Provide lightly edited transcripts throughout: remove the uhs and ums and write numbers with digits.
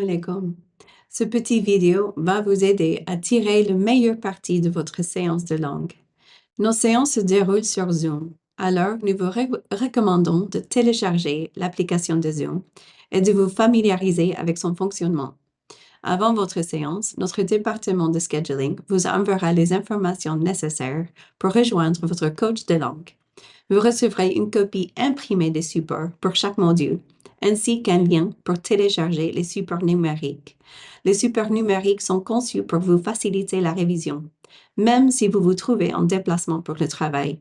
alaikum. Ce petit vidéo va vous aider à tirer le meilleur parti de votre séance de langue. Nos séances se déroulent sur Zoom, alors nous vous recommandons de télécharger l'application de Zoom et de vous familiariser avec son fonctionnement. Avant votre séance, notre département de scheduling vous enverra les informations nécessaires pour rejoindre votre coach de langue. Vous recevrez une copie imprimée des supports pour chaque module, ainsi qu'un lien pour télécharger les supports numériques. Les supports numériques sont conçus pour vous faciliter la révision, même si vous vous trouvez en déplacement pour le travail.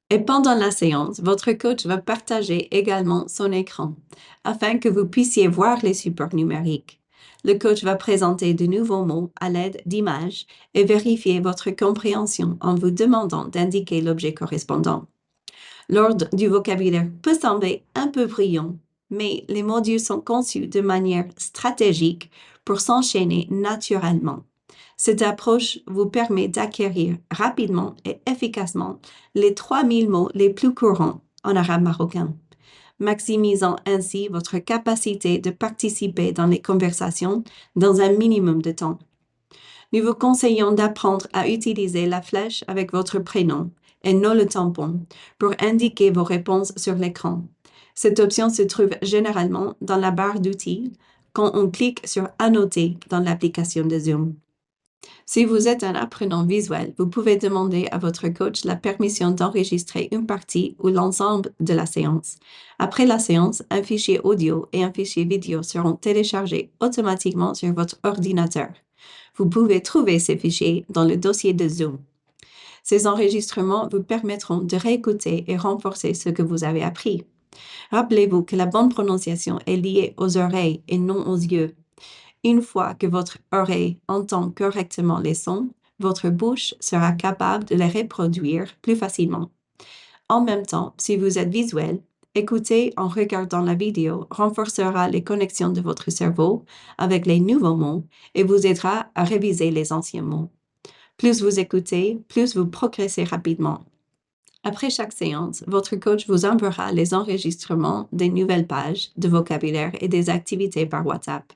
Et pendant la séance, votre coach va partager également son écran, afin que vous puissiez voir les supports numériques. Le coach va présenter de nouveaux mots à l'aide d'images et vérifier votre compréhension en vous demandant d'indiquer l'objet correspondant. L'ordre du vocabulaire peut sembler un peu brillant, mais les modules sont conçus de manière stratégique pour s'enchaîner naturellement. Cette approche vous permet d'acquérir rapidement et efficacement les 3000 mots les plus courants en arabe marocain, maximisant ainsi votre capacité de participer dans les conversations dans un minimum de temps. Nous vous conseillons d'apprendre à utiliser la flèche avec votre prénom et non le tampon pour indiquer vos réponses sur l'écran. Cette option se trouve généralement dans la barre d'outils quand on clique sur Annoter dans l'application de Zoom. Si vous êtes un apprenant visuel, vous pouvez demander à votre coach la permission d'enregistrer une partie ou l'ensemble de la séance. Après la séance, un fichier audio et un fichier vidéo seront téléchargés automatiquement sur votre ordinateur. Vous pouvez trouver ces fichiers dans le dossier de Zoom. Ces enregistrements vous permettront de réécouter et renforcer ce que vous avez appris. Rappelez-vous que la bonne prononciation est liée aux oreilles et non aux yeux. Une fois que votre oreille entend correctement les sons, votre bouche sera capable de les reproduire plus facilement. En même temps, si vous êtes visuel, écouter en regardant la vidéo renforcera les connexions de votre cerveau avec les nouveaux mots et vous aidera à réviser les anciens mots. Plus vous écoutez, plus vous progressez rapidement. Après chaque séance, votre coach vous enverra les enregistrements des nouvelles pages de vocabulaire et des activités par WhatsApp.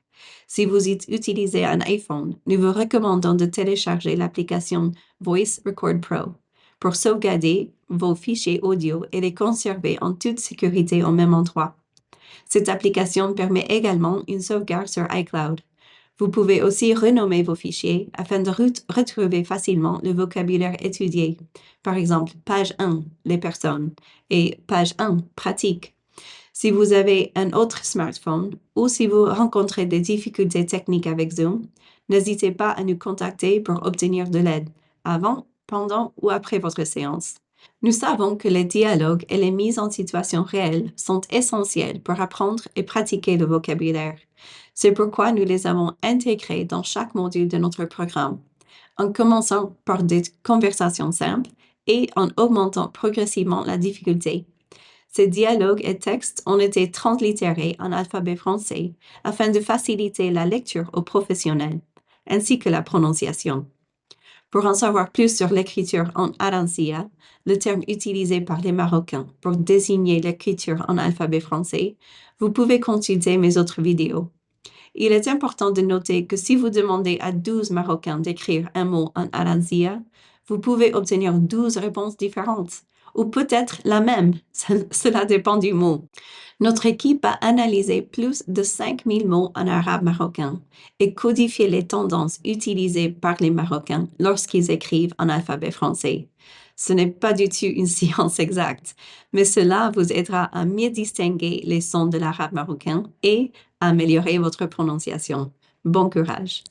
Si vous utilisez un iPhone, nous vous recommandons de télécharger l'application Voice Record Pro pour sauvegarder vos fichiers audio et les conserver en toute sécurité au même endroit. Cette application permet également une sauvegarde sur iCloud. Vous pouvez aussi renommer vos fichiers afin de retrouver facilement le vocabulaire étudié. Par exemple, page 1, les personnes, et page 1, pratique. Si vous avez un autre smartphone ou si vous rencontrez des difficultés techniques avec Zoom, n'hésitez pas à nous contacter pour obtenir de l'aide avant, pendant ou après votre séance. Nous savons que les dialogues et les mises en situation réelles sont essentiels pour apprendre et pratiquer le vocabulaire. C'est pourquoi nous les avons intégrés dans chaque module de notre programme, en commençant par des conversations simples et en augmentant progressivement la difficulté. Ces dialogues et textes ont été translittérés en alphabet français afin de faciliter la lecture aux professionnels, ainsi que la prononciation. Pour en savoir plus sur l'écriture en arancia, le terme utilisé par les Marocains pour désigner l'écriture en alphabet français, vous pouvez consulter mes autres vidéos. Il est important de noter que si vous demandez à 12 Marocains d'écrire un mot en arancia, vous pouvez obtenir 12 réponses différentes, ou peut-être la même, cela dépend du mot. Notre équipe a analysé plus de 5000 mots en arabe marocain et codifié les tendances utilisées par les Marocains lorsqu'ils écrivent en alphabet français. Ce n'est pas du tout une science exacte, mais cela vous aidera à mieux distinguer les sons de l'arabe marocain et à améliorer votre prononciation. Bon courage!